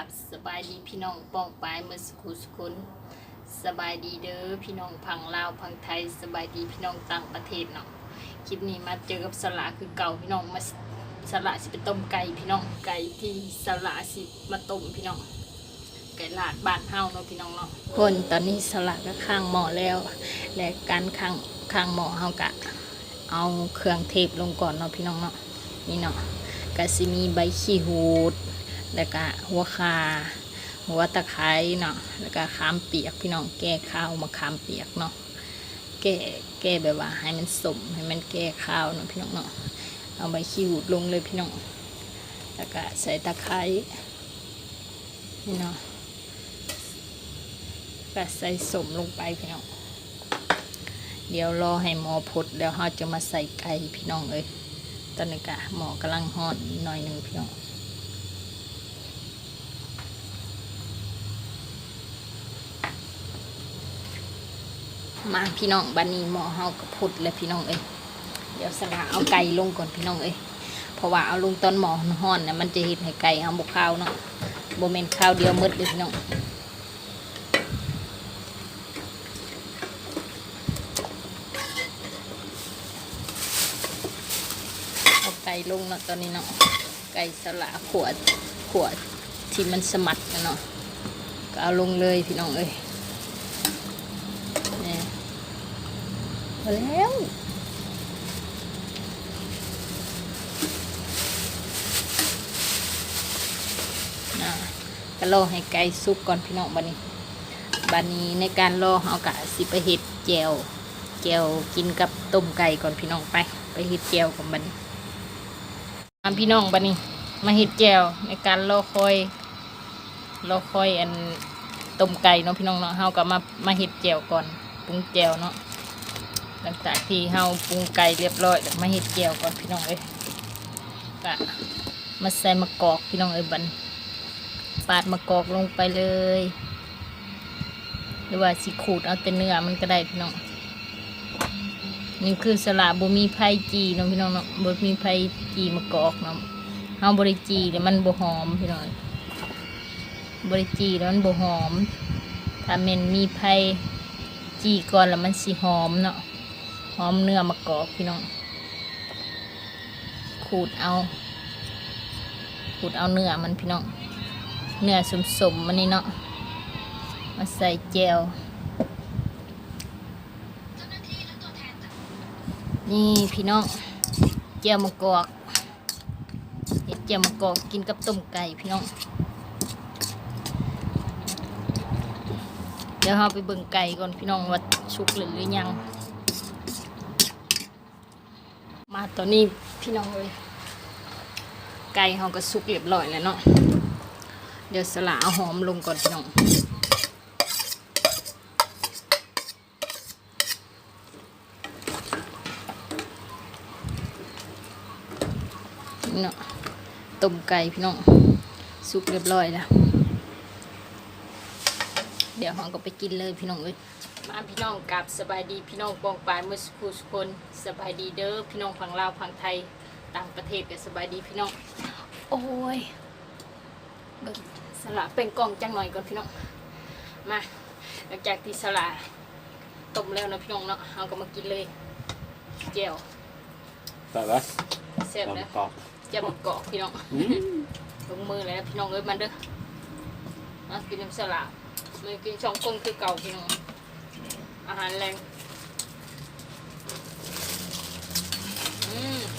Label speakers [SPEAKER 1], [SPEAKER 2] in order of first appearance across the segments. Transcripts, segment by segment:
[SPEAKER 1] บสบายดีพี่น้องปองปายเมื่อสุขุนสบายดีเด้อพี่น้องพังลาวพังไทยสบายดีพี่น้องต่างประเทศเนาะคลิปนี้มาเจอกับสละคือเก่าพี่น้องมาสละสิไปต้มไก่พี่น้องไก่ที่สละสิมาต้มพี่น้องไก่ลาดบ้านเฮาเนาะพี่น้องเนาะคนตอนนี้สละก็ข้างหม้อแล้วและการข้างหม้อเฮากะเอาเครื่องเทศลงก่อนเนาะพี่น้องเนาะนี่เนาะก็สิมีใบขี้หูดแล้วก็หัวข่าหัวตะไคร้เนาะแล้วก็ขามเปียกพี่น้องแก้ข้าวมาขามเปียกเนาะแก้แบบว่าให้มันสมให้มันแก้ข้าวเนาะพี่น้องเนาะเอาใบขี้หูดลงเลยพี่น้องแล้วก็ใส่ตะไคร้นี่เนาะก็ใส่สมลงไปพี่น้องเดี๋ยวรอให้หม้อพดเดี๋ยวเราจะมาใส่ไก่พี่น้องเลยตอนนี้ก็หม้อกำลังร้อนหน่อยหนึ่งพี่น้องมาพี่น้องบันนี้หม้อเฮาก็พดแล้วพี่น้องเอ้ยเดี๋ยวสละเอาไก่ลงก่อนพี่น้องเอ้ยเพราะว่าเอาลงตอนหม้อร้อนเนี่ยมันจะเห็นให้ไก่เฮาบกข้าวเนาะโบเมนข้าวเดียวมืดเลยพี่น้องเอาไก่ลงเนาะตอนนี้เนาะไก่สละขวดที่มันสมัดเนาะก็เอาลงเลยพี่น้องเอ้ยเนี่ยพอแล้วก็รอให้ไก่สุกก่อนพี่น้องบัดนี้ในการรอเอากะสิไปเห็ดแจวกินกับต้มไก่ก่อนพี่น้องไปเห็ดแจวก่อนบัดนี้พี่น้องบัดนี้มาเห็ดแจวในการรอคอยอันต้มไก่เนาะพี่น้องเนาะเฮาก็มาเห็ดแจวก่อนปรุงแจวเนาะหลังจากที่เฮาปรุงไก่เรียบร้อยแล้วมาเห็ดแจวก่อนพี่น้องเอ้ยก็มาใส่มะกอกพี่น้องเอ้ยบัดปาดมะกอกลงไปเลยหรือว่าสิขูดเอาแต่เนื้อมันก็ได้พี่น้องนี่คือสละบ่มีไผ่จีเนาะพี่น้องเนาะบ่มีไผ่จีมะกอกเนาะเฮาบ่ได้จีแล้วมันบ่หอมพี่น้องบ่ได้จีแล้วมันบ่หอมถ้าแม่นมีไผ่จีก่อนแล้วมันสิหอมเนาะหอมเนื้อมะกอกพี่น้องขูดเอาเนื้อมันพี่น้องเนื้อสมมันนี่เนาะมาใส่แจวนี่พี่น้องแจวมะกอกเห็ดแจวมะกอกกินกับต้มไก่พี่น้องเดี๋ยวเราไปเบิ่งไก่ก่อนพี่น้องว่าสุกหรือยังมาตอนนี้พี่น้องเลยไก่เราก็สุกเรียบร้อยแล้วเนาะเดี๋ยวสละเอาหอมลงก่อนพี่น้องเนาะต้มไก่พี่น้องสุกเรียบร้อยแล้วเดี๋ยวเราก็ไปกินเลยพี่น้องเอ้ยมาพี่น้องกับสบายดีพี่น้องปองปายเมื่อสักครู่คนสบายดีเด้อพี่น้องฝั่งลาวฝั่งไทยต่างประเทศก็สบายดีพี่น้องโอ้ยสละเป็นกล่องจังหน่อยก่อนพี่น้องมาหลังจากที่สละต้มแล้วนะพี่น้องเนาะเราก็มากินเลยเจียวเสร็จแล้วเจียวมะกอกพี่น้องลงมือเลยนะพี่น้องเอ้ยมันเด้อมากินน้ำสละมากินช่องคนคือเก่าพี่น้องอาหารแรง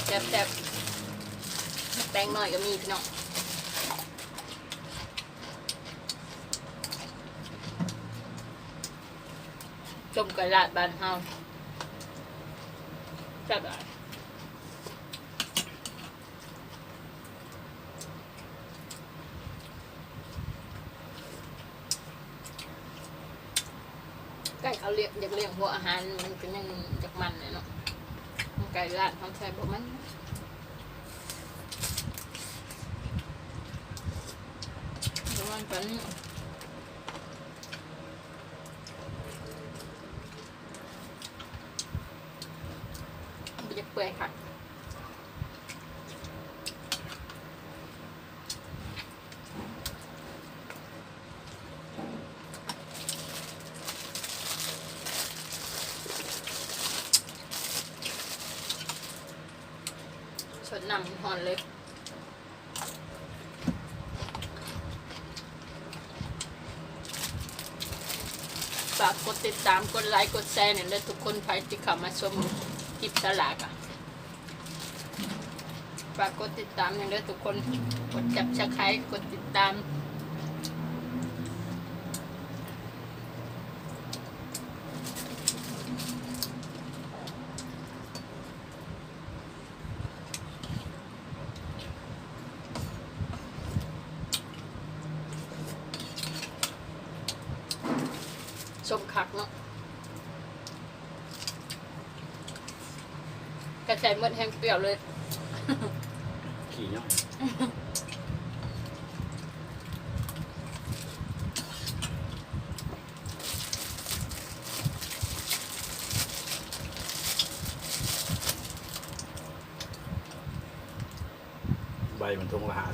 [SPEAKER 1] แซ่บแป้งหน่อยก็มีพี่น้องต้มไก่ลาดบ้านเฮาแซ่บอ่ะไก่เขาอยากเลี้ยงหัวอาหารมันก็ยังจากมันเลยเนาะไก่ลาดทำใส่พวกมันกันจะเปื่อยค่ะ นำหอนเลยฝากกดติดตามกดไลค์กดแชร์เนี่ยทุกคนใครที่เข้ามาชมคลิปสลากอ่ะฝากกดติดตามเนี่ยทุกคนกดจับชักไครกดติดตามชมคักเนาะกระจายหมดแห้งเปรี้ยวเลย
[SPEAKER 2] ขี่เนาะใบมันทงละ50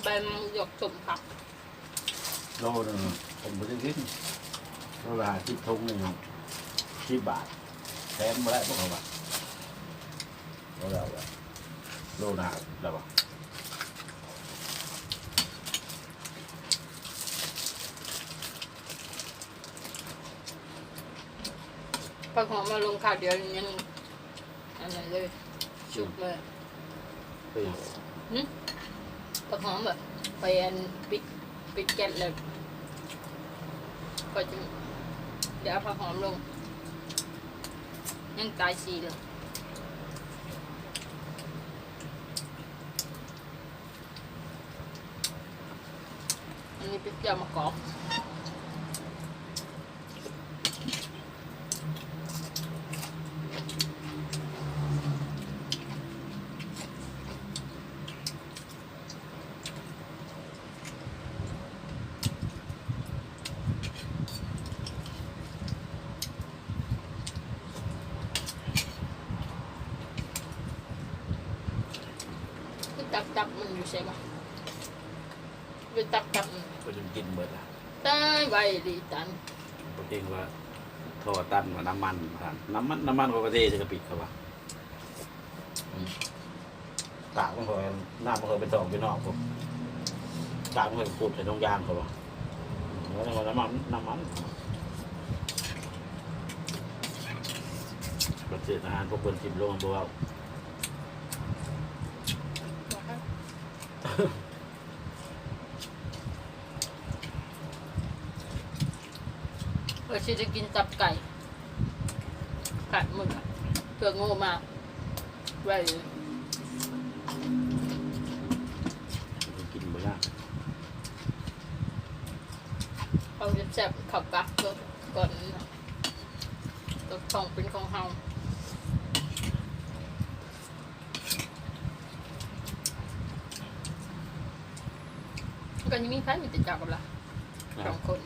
[SPEAKER 1] ใบมันหยกชมคัก
[SPEAKER 2] โลนึงผมไม่ได้กินโลละ50ทงหนึ่ง10 บาทแถมมาได้พวกเขาว่าโลละโลละแล้วป่ะ
[SPEAKER 1] พอหอมมาลงข่าวเดียวยังอะไรเลยชุบเลยพอหอมแบบไปอันปิดแก๊สเลยก็จะเดี๋ยวพอหอมลงยังตายสีเลยอันนี้เป็นเจียวมะกอกตับมันอยู่ใช่ไหมเป็นตับ
[SPEAKER 2] ก็ยังกินเบิดละ
[SPEAKER 1] ตายใบดีตัน
[SPEAKER 2] ก็จริงว่าทอตันว่าน้ำมันก็กระเทยจะกระปิดเขาว่าตากมันก็น้ำมันก็ไปตองไปนอกผมตากมันก็พูดใส่ตรงยางเขาว่าแล้วน้ำมันประเทศอาหารพวกคนกินลงบ่าว
[SPEAKER 1] เราจะกินตับไก่กัดมึงเพื่อโง่มากไว้
[SPEAKER 2] กินบ่ได้
[SPEAKER 1] เอาจะแซ่บขับกักก่อนตัวของเป็นของเฮาก็ยังมีใครมีติดจับกับเรา2 คน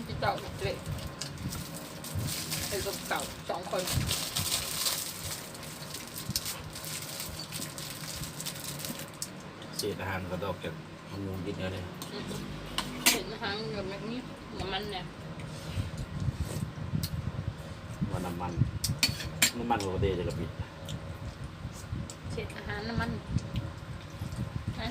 [SPEAKER 1] ติดจับเลยไอ้กับเก่า2 คน
[SPEAKER 2] เศษอาหารก็ดอกจากมันงูกินเยอะเลย
[SPEAKER 1] เห็นอาหารแบบนี้น้ำมันเนี่ย
[SPEAKER 2] ว่าน้ำมันก็กระเทยจะกระปิด
[SPEAKER 1] เศษอาหารน้ำมันนะ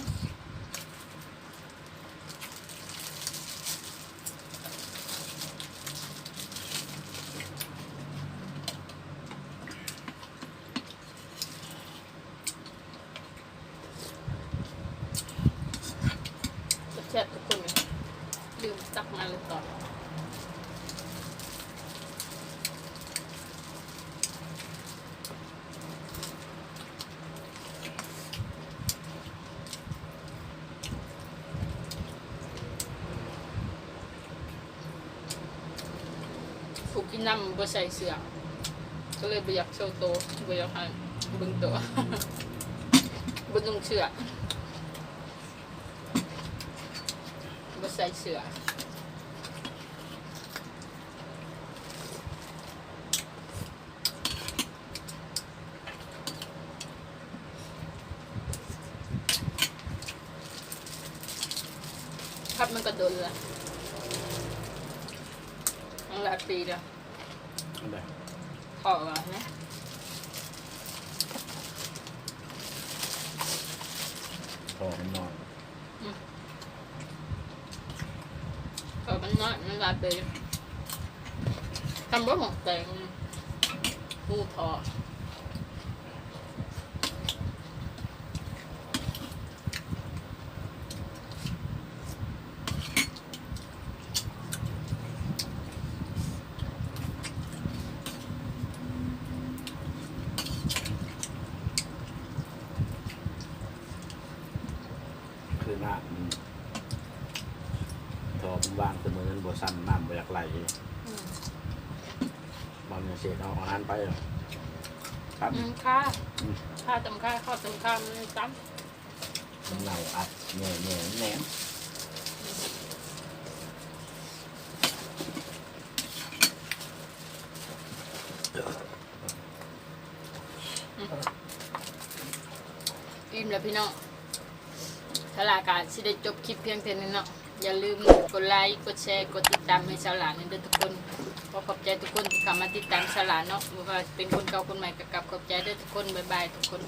[SPEAKER 1] แซ่บทุกคนดื่มตักมาเลยก่อนผูกกินน้ำบ่ใส่เสื้อก็เลยบ่อยากโชว์โตบ่อยากให้เบิ่งตัวบ่นุ่งเสื้อบ่ใส่เสื้อ มันก็โดนละมันหลายปีแล้ว
[SPEAKER 2] อันใด
[SPEAKER 1] พอแล้วนะ
[SPEAKER 2] พอมันน้อย
[SPEAKER 1] พอมันน้อยมันหลายปีทำรถหมกแตงหูพอ
[SPEAKER 2] คือหน้ามันทอมันวางเสมอบ่ซ้ำน้ำบ่อยากไหลบางอย่างเสียเอาอาหารไปครับ
[SPEAKER 1] ค่าจำค่าข้าวจำค่ามันซ้
[SPEAKER 2] มันเหนาอัดแหน่แหน่แหนม
[SPEAKER 1] ำอิ่มแล้วพี่น้องสลากาสิได้จบคลิปเพียงเท่านี้เนาะอย่าลืมกดไลค์กดแชร์กดติดตามให้สลานี่เด้อทุกคนขอขอบใจทุกคนที่เข้ามาติดตามสลาเนาะไม่ว่าเป็นคนเก่าคนใหม่ก็กลับขอบใจเด้อทุกคนบ๊ายบายทุกคน